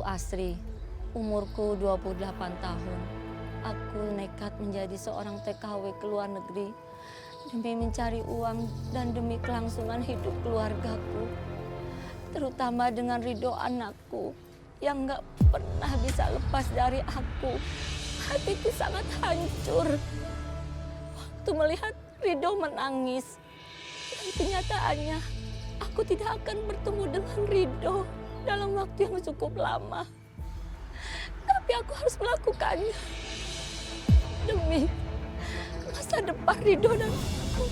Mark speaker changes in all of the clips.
Speaker 1: Asri, umurku 28 tahun. Aku nekat menjadi seorang TKW ke luar negeri demi mencari uang dan demi kelangsungan hidup keluargaku. Terutama dengan ridho anakku yang gak pernah bisa lepas dari aku. Hatiku sangat hancur waktu melihat Ridho menangis. Dan kenyataannya, aku tidak akan bertemu dengan Ridho dalam waktu yang cukup lama. Tapi aku harus melakukannya demi masa depan Ridho dan aku.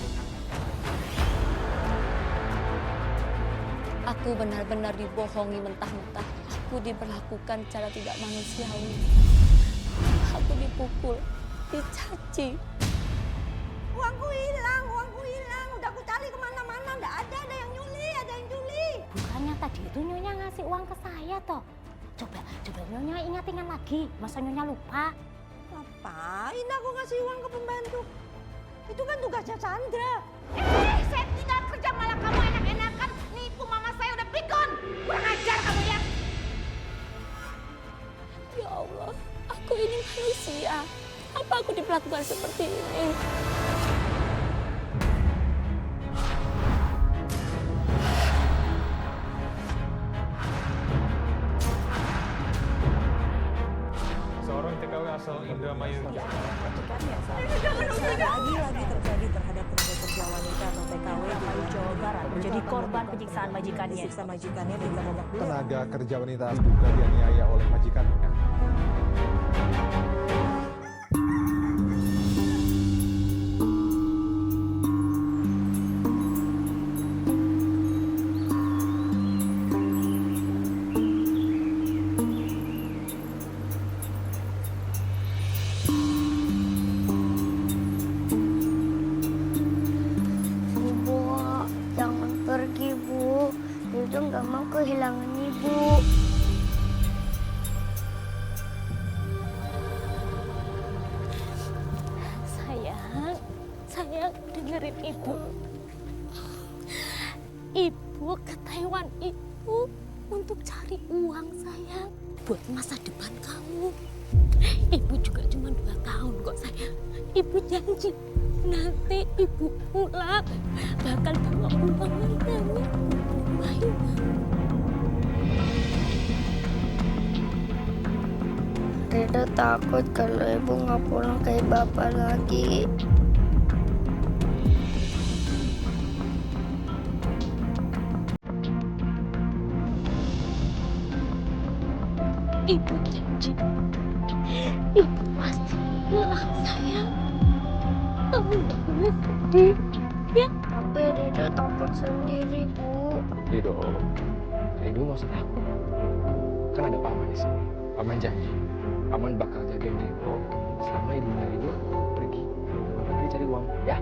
Speaker 1: Aku benar-benar dibohongi mentah-mentah. Aku diperlakukan secara tidak manusiawi. Aku dipukul, dicaci.
Speaker 2: Uangku hilang. Udah aku cari kemana-mana, nggak ada yang nyuli.
Speaker 3: Bukannya tadi itu Nyonya ngasih uang ke saya toh? Coba Nyonya ingat-ingat lagi, masa Nyonya lupa?
Speaker 2: Ngapain aku ngasih uang ke pembantu? Itu kan tugasnya Chandra.
Speaker 3: Saya tinggal kerja malah kamu enak-enakan nipu mama saya udah pikun. Kurang ajar kamu ya.
Speaker 1: Ya Allah, aku ini manusia. Apa aku diperlakukan seperti ini?
Speaker 4: Seorang TKW asal Indramayu.
Speaker 2: Lagi terjadi terhadap tenaga kerja wanita atau TKW di Jawa Barat menjadi korban penyiksaan majikannya. Disiksa majikannya dan babak belur.
Speaker 4: Tenaga kerja wanita diduga dianiaya oleh majikannya.
Speaker 5: Ibu, jangan pergi, Bu. Ridho nggak mau kehilangan Ibu.
Speaker 3: Sayang, dengerin Ibu. Ibu ke Taiwan itu untuk cari uang, sayang. Buat masa depan kamu. Ibu juga cuma 2 tahun kok, sayang. Ibu janji nanti Ibu pulang bakal bawa uang yang banyak. Ayo.
Speaker 5: Ridho takut kalau Ibu nggak pulang kayak Bapak lagi.
Speaker 3: Ibu janji. Ibu pasti pulang, sayang. Kamu nggak boleh sedih, ya?
Speaker 5: Tapi Ridho takut sendiri, Bu.
Speaker 6: Ridho nggak usah takut. Kan ada Paman di sini. Paman janji, Paman bakal jagain Ridho selama ibunya Ridho pergi cari uang, ya?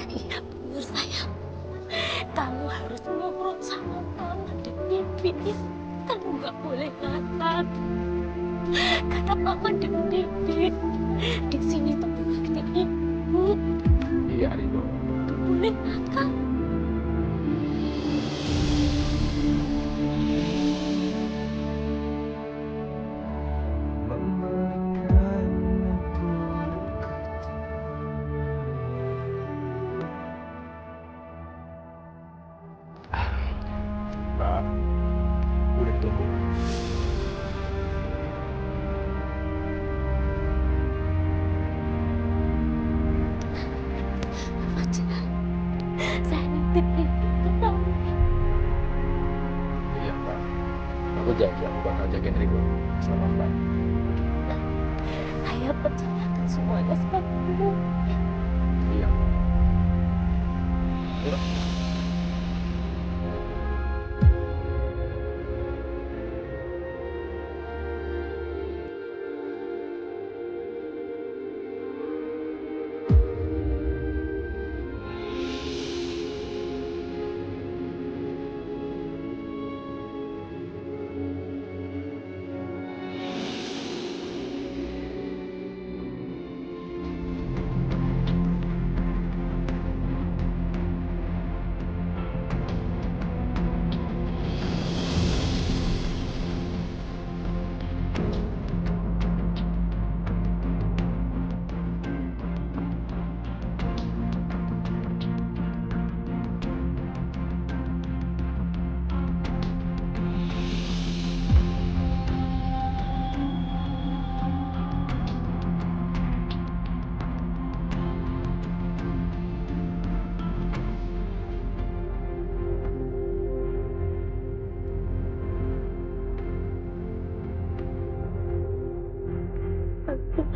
Speaker 3: Iya bener, sayang. Kamu harus nurut sama Mama dan Bibi. Kamu nggak boleh nakal. Kata Mama dan Bibi, di sini tuh berbakti Ibu.
Speaker 6: Iya, Ridho.
Speaker 3: Nggak boleh nakal.
Speaker 6: Mbak, udah ditunggu.
Speaker 3: Fajar, saya nitip Ibu ke kamu.
Speaker 6: Iya, Mbak. Aku janji aku bakal jagain Ridho selama Mbak.
Speaker 3: Saya percayakan semuanya sama Ibu.
Speaker 6: Iya. Yuk.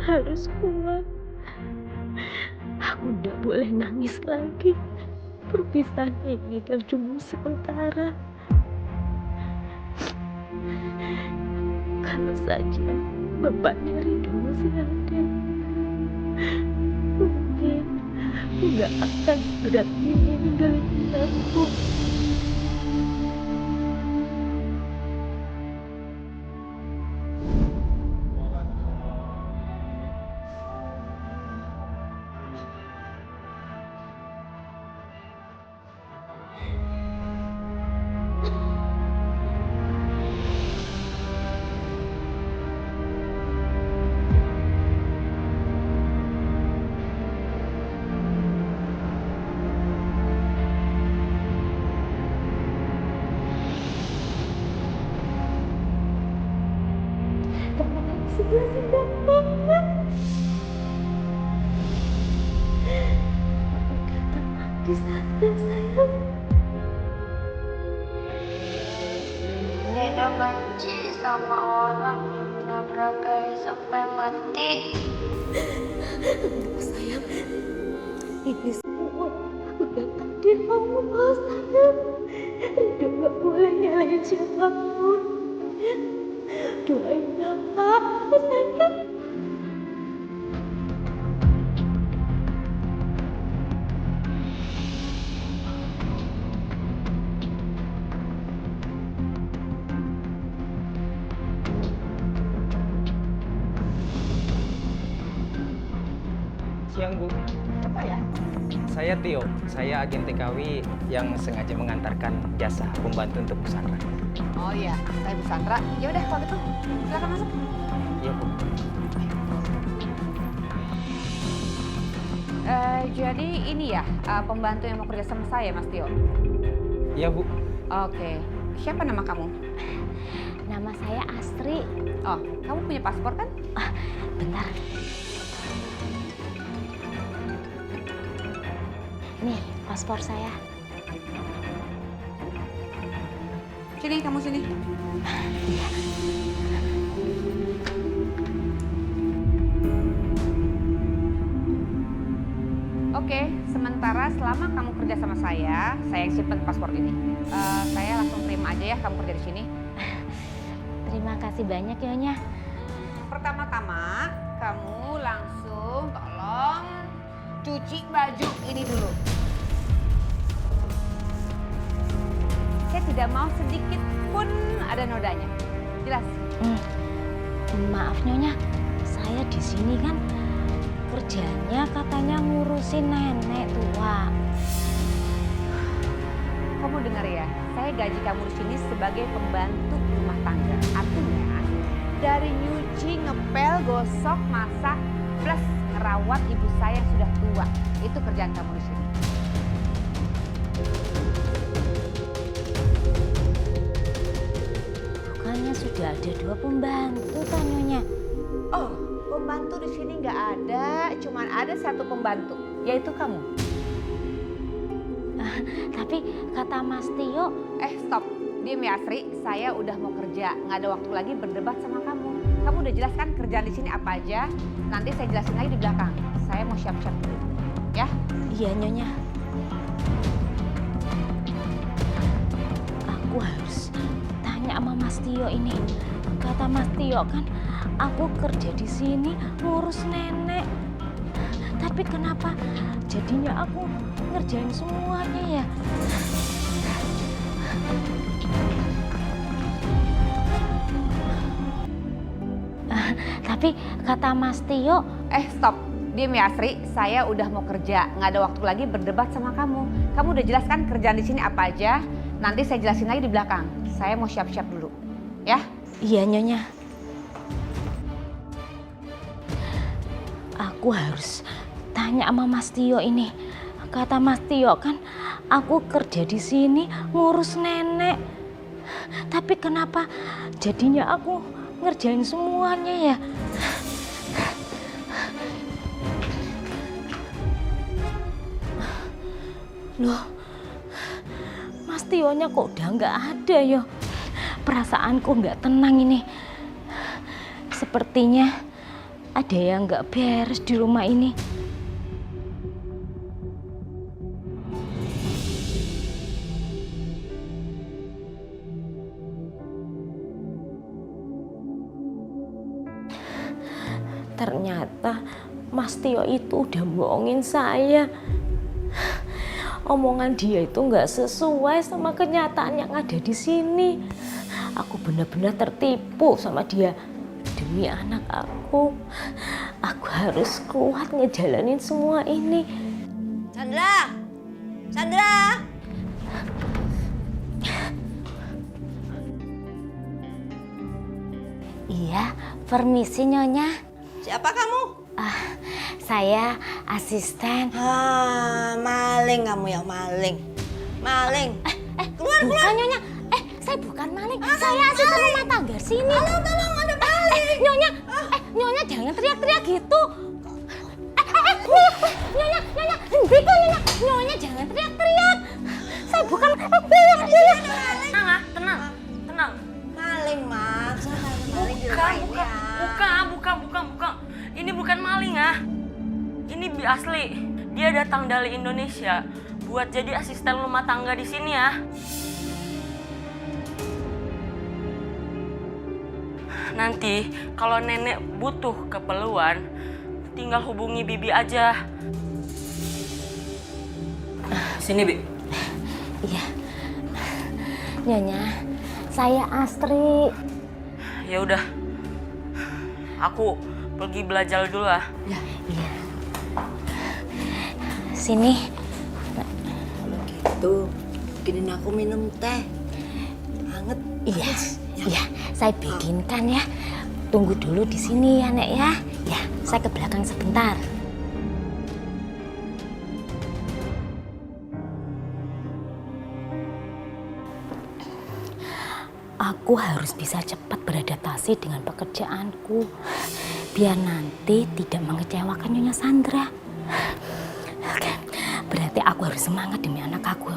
Speaker 3: harus kuat. Aku tidak boleh nangis lagi. Perpisahan ini kan cuma sementara. Kalau saja bapaknya Ridho masih ada, mungkin aku gak akan berat ini ninggalin aku. Di sana sayang.
Speaker 5: Dina benci sama orang yang nabrak Gai sampai mati.
Speaker 3: Sayang, ini semua udah takdir Allah sayang. Ridho gak boleh nyalahin siapapun. Doain Bapak sayang.
Speaker 7: Siang Bu.
Speaker 2: Apa ya?
Speaker 7: Saya Tio, saya agen TKW yang sengaja mengantarkan jasa pembantu untuk Bu Sandra.
Speaker 2: Oh iya, saya Bu Sandra. Ya udah kalau gitu, silakan masuk.
Speaker 7: Iya Bu.
Speaker 2: Jadi ini ya pembantu yang mau kerja sama saya, Mas Tio.
Speaker 7: Iya Bu.
Speaker 2: Oke, siapa nama kamu?
Speaker 3: Nama saya Astri.
Speaker 2: Oh, kamu punya paspor kan?
Speaker 3: Bentar. Nih, paspor saya.
Speaker 2: Sini, kamu sini. Oke, sementara selama kamu kerja sama saya yang simpen paspor ini. Saya langsung terima aja ya kamu kerja di sini.
Speaker 3: Terima kasih banyak Nyonya.
Speaker 2: Pertama-tama, kamu langsung tolong cuci baju ini dulu. Saya tidak mau sedikit pun ada nodanya. Jelas?
Speaker 3: Maaf Nyonya, saya di sini kan kerjanya katanya ngurusin nenek tua.
Speaker 2: Kamu dengar ya, saya gaji kamu di sini sebagai pembantu rumah tangga. Artinya dari nyuci, ngepel, gosok, masak, plus ngerawat ibu saya yang sudah tua. Itu kerjaan kamu di sini.
Speaker 3: Bukannya sudah ada 2 pembantu kan Nyonya?
Speaker 2: Oh, pembantu di sini nggak ada, cuman ada 1 pembantu, yaitu kamu.
Speaker 3: Tapi kata Mas Tio,
Speaker 2: Stop. Diam ya Asri, saya udah mau kerja, nggak ada waktu lagi berdebat sama kamu. Kamu udah jelaskan kerjaan di sini apa aja, nanti saya jelasin lagi di belakang. Saya mau siap-siap dulu, ya?
Speaker 3: iya Nyonya. Aku harus tanya sama Mas Tio ini. Kata Mas Tio kan, aku kerja di sini ngurus nenek. Tapi kenapa jadinya aku ngerjain semuanya ya? Tapi kata Mas Tio,
Speaker 2: Stop. Diam ya Asri, saya udah mau kerja, nggak ada waktu lagi berdebat sama kamu. Kamu udah jelaskan kerjaan di sini apa aja, nanti saya jelasin lagi di belakang. Saya mau siap-siap dulu, ya?
Speaker 3: iya Nyonya. Aku harus tanya sama Mas Tio ini. Kata Mas Tio kan, aku kerja di sini ngurus nenek. Tapi kenapa jadinya aku ngerjain semuanya ya? Loh, Mas Tionya kok udah nggak ada ya? Perasaanku nggak tenang ini. Sepertinya ada yang nggak beres di rumah ini. Ternyata Mas Tio itu udah bohongin saya. Omongan dia itu nggak sesuai sama kenyataan yang ada di sini. Aku benar-benar tertipu sama dia. Demi anak aku harus kuat ngejalanin semua ini.
Speaker 1: Chandra! Chandra!
Speaker 3: Iya, permisi Nyonya.
Speaker 1: Siapa kamu?
Speaker 3: Saya asisten.
Speaker 1: Maling kamu ya, maling. Maling. Keluar,
Speaker 3: Bukan Nyonya. Saya bukan maling. Saya asisten rumah tangga sini.
Speaker 1: Tolong, ada maling.
Speaker 3: Nyonya jangan teriak-teriak gitu. Nyonya, henti kok Nyonya. Nyonya jangan teriak-teriak. Saya bukan
Speaker 8: Tenang.
Speaker 1: Maling, Mak. Maling di rumah ini ya.
Speaker 8: Bukan. Ini bukan maling ah. Ini Bi asli. Dia datang dari Indonesia buat jadi asisten rumah tangga di sini ya. Nanti kalau nenek butuh keperluan, tinggal hubungi Bibi aja. Sini Bi.
Speaker 3: Iya. Nyonya, saya Astri.
Speaker 8: Ya udah. Aku pergi belajar dulu lah.
Speaker 3: Iya. Sini.
Speaker 1: Kalau gitu, bikinin aku minum teh. Hangat.
Speaker 3: Iya, saya bikinkan ya. Tunggu dulu di sini ya, Nek ya. Ya, saya ke belakang sebentar. Aku harus bisa cepat beradaptasi dengan pekerjaanku, biar nanti tidak mengecewakan Nyonya Sandra. Oke, berarti aku harus semangat demi anak aku.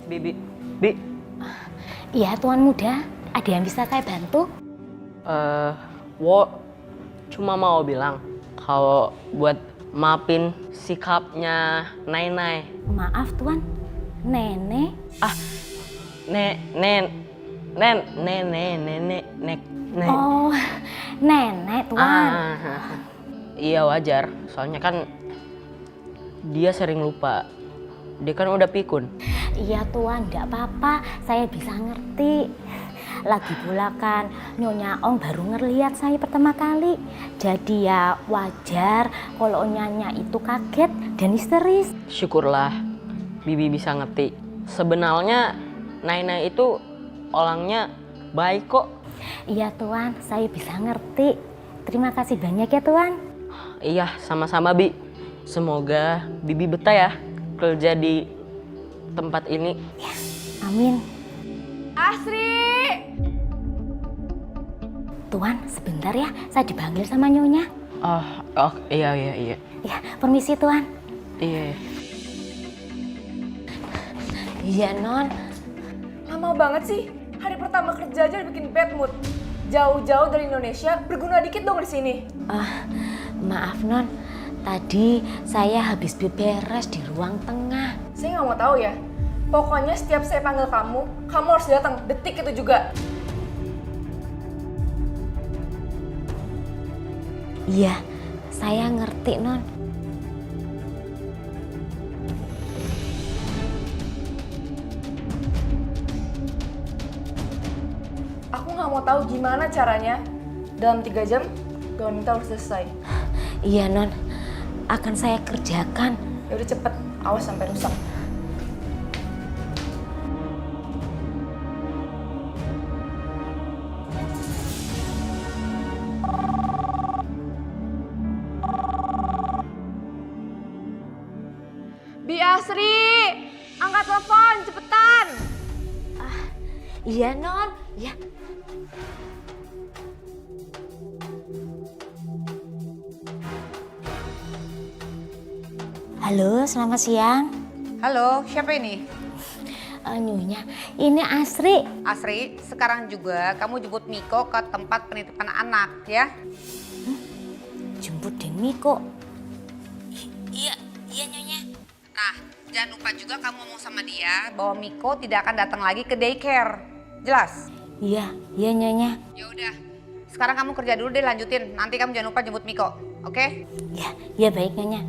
Speaker 8: Bi.
Speaker 3: Iya, Tuan Muda. Ada yang bisa saya bantu?
Speaker 8: Wo cuma mau bilang kalau buat maafin sikapnya Nai.
Speaker 3: Maaf, Tuan. Nenek.
Speaker 8: Nenek.
Speaker 3: Oh, nenek, Tuan.
Speaker 8: Iya wajar, soalnya kan dia sering lupa. Dia kan udah pikun.
Speaker 3: Iya, Tuan. Enggak apa-apa. Saya bisa ngerti. Lagi pula kan Nyonya Ong baru ngeliat saya pertama kali. Jadi ya wajar kalau Nyonya itu kaget dan histeris.
Speaker 8: Syukurlah Bibi bisa ngerti. Sebenarnya Nai itu orangnya baik kok.
Speaker 3: Iya, Tuan. Saya bisa ngerti. Terima kasih banyak ya, Tuan.
Speaker 8: Iya, sama-sama Bi. Semoga Bibi betah ya kerja di tempat ini.
Speaker 3: Ya, amin.
Speaker 2: Asri!
Speaker 3: Tuan, sebentar ya. Saya dipanggil sama Nyonya.
Speaker 8: Oh, iya.
Speaker 3: Ya, permisi, Tuan.
Speaker 8: Iya.
Speaker 3: Iya, Non.
Speaker 9: Lama banget sih. Hari pertama kerja aja bikin bad mood. Jauh-jauh dari Indonesia, berguna dikit dong di sini.
Speaker 3: Maaf, Non. Tadi saya habis beberes di ruang tengah.
Speaker 9: Saya nggak mau tahu ya. Pokoknya setiap saya panggil kamu harus datang. Detik itu juga.
Speaker 3: Iya, saya ngerti, Non.
Speaker 9: Aku nggak mau tahu gimana caranya. Dalam 3 jam, gaun kita harus selesai.
Speaker 3: Iya, Non. Akan saya kerjakan.
Speaker 9: Ya udah cepet, awas sampai rusak.
Speaker 2: Bi Asri, angkat telepon cepetan.
Speaker 3: Iya, Non. Ya. Halo, selamat siang.
Speaker 2: Halo, siapa ini?
Speaker 3: Nyonya, ini Asri.
Speaker 2: Asri, sekarang juga kamu jemput Miko ke tempat penitipan anak ya.
Speaker 3: Jemput Den Miko. Iya Nyonya.
Speaker 2: Nah, jangan lupa juga kamu ngomong sama dia bahwa Miko tidak akan datang lagi ke daycare. Jelas?
Speaker 3: Iya Nyonya.
Speaker 2: Ya udah. Sekarang kamu kerja dulu deh, lanjutin. Nanti kamu jangan lupa jemput Miko, oke?
Speaker 3: Ya baik Nyonya.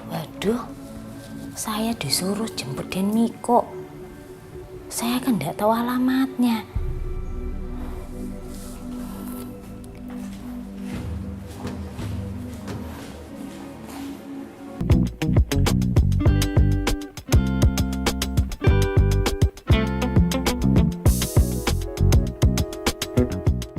Speaker 3: Waduh, saya disuruh jemput Den Miko. Saya kan tidak tahu alamatnya.